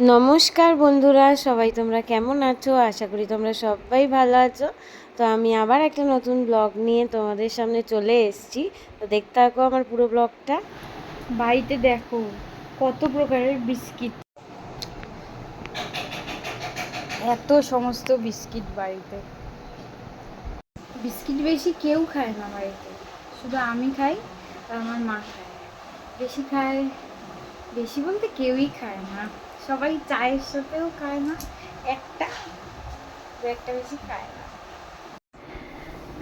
নমস্কার বন্ধুরা, সবাই তোমরা কেমন আছো? আশা করি তোমরা সবাই ভালো আছো। তো আমি আবার একটা নতুন ব্লগ নিয়ে তোমাদের সামনে চলে এসেছি। তো দেখতে থাকো আমার পুরো ব্লগটা। বাড়িতে দেখো কত প্রকারের বিস্কিট, এত সমস্ত বিস্কিট বাড়িতে। বিস্কিট বেশি কেউ খায় না বাড়িতে, শুধু আমি খাই আর আমার মা খায়। বেশি খায়, বেশি বলতে কেউই খায় না, সবাই চায়ের সাথেও খায় না, একটা দু একটা বেশি খায় না।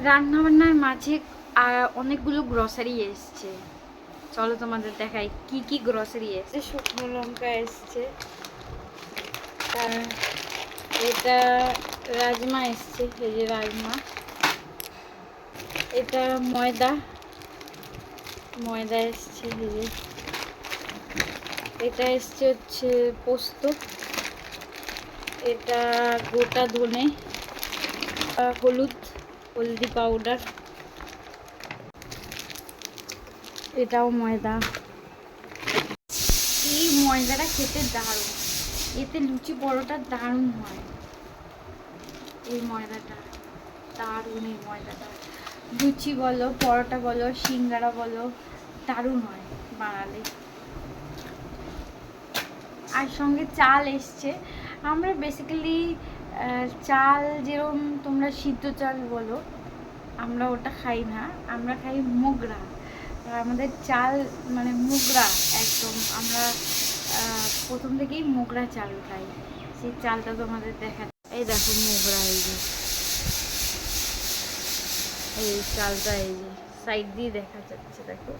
রান্না বান্নার মাঝে অনেকগুলো গ্রসারি এসছে, চলো তোমাদের দেখাই কি কি গ্রসারি এসছে। শুকনো লঙ্কা এসছে, এটা রাজমা এসছে, এই যে রাজমা। এটা ময়দা ময়দা এসছে, এই যে। এটা এসছে হচ্ছে পোস্ত, এটা গোটা ধনে, হলদি পাউডার, এটাও ময়দা। এই ময়দাটা খেতে দারুণ, এতে লুচি পরোটা দারুণ হয়। এই ময়দাটা দারুণ, এই ময়দাটা লুচি বলো, পরোটা বলো, সিঙ্গারা বলো, দারুণ হয় বানালে। আর সঙ্গে চাল এসছে। আমরা বেসিক্যালি চাল যেরকম তোমরা সিদ্ধ চাল বলো, আমরা ওটা খাই না, আমরা খাই মোগরা। আমাদের চাল মানে মোগরা একদম, আমরা প্রথম থেকেই মোগরা চাল খাই। সেই চালটা তোমাদের দেখা, এই দেখো মোগরা, এই যে এই চালটা, এই যে সাইড দিয়ে দেখা যাচ্ছে, দেখো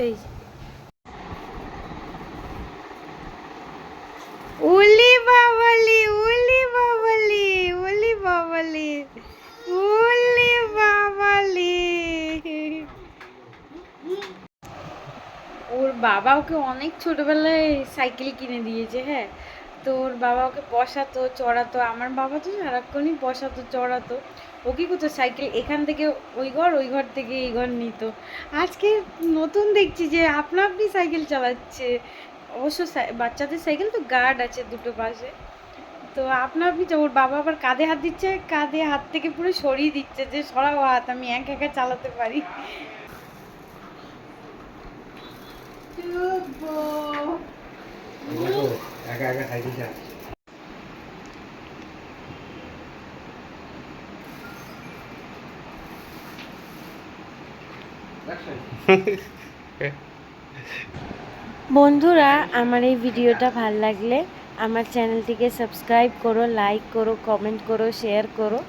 এই যে। উলি বাবালি, উলি বাবালি, উলি বাবালি, উলি বাবালি। ওর বাবা ওকে অনেক ছোটবেলায় সাইকেল কিনে দিয়েছে। হ্যাঁ, তো ওর বাবা ওকে বসাতো, চড়াতো। আমার বাবা তো সারাক্ষণই বসাতো, চড়াতো। ও কি করতো, সাইকেল এখান থেকে ওই ঘর থেকে এই ঘর নিত। আজকে নতুন দেখছি যে আপনা আপনি সাইকেল চালাচ্ছে। অবশ্য বাচ্চাদের সাইকেল তো গার্ড আছে দুটো পাশে, তো আপনা আপনি ওর বাবা আবার কাঁধে হাত দিচ্ছে, কাঁধে হাত থেকে পুরো সরিয়ে দিচ্ছে যে সরাও হাত, আমি একা একা চালাতে পারি। একা একা সাইকেল চালাচ্ছে। বন্ধুরা, আমার এই ভিডিওটা ভাল লাগলে আমার চ্যানেলটিকে সাবস্ক্রাইব করো, লাইক করো, কমেন্ট করো, শেয়ার করো।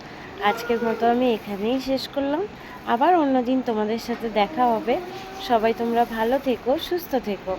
আজকের মতো আমি এখানেই শেষ করলাম। আবার অন্যদিন তোমাদের সাথে দেখা হবে। সবাই তোমরা ভালো থেকো, সুস্থ থেকো।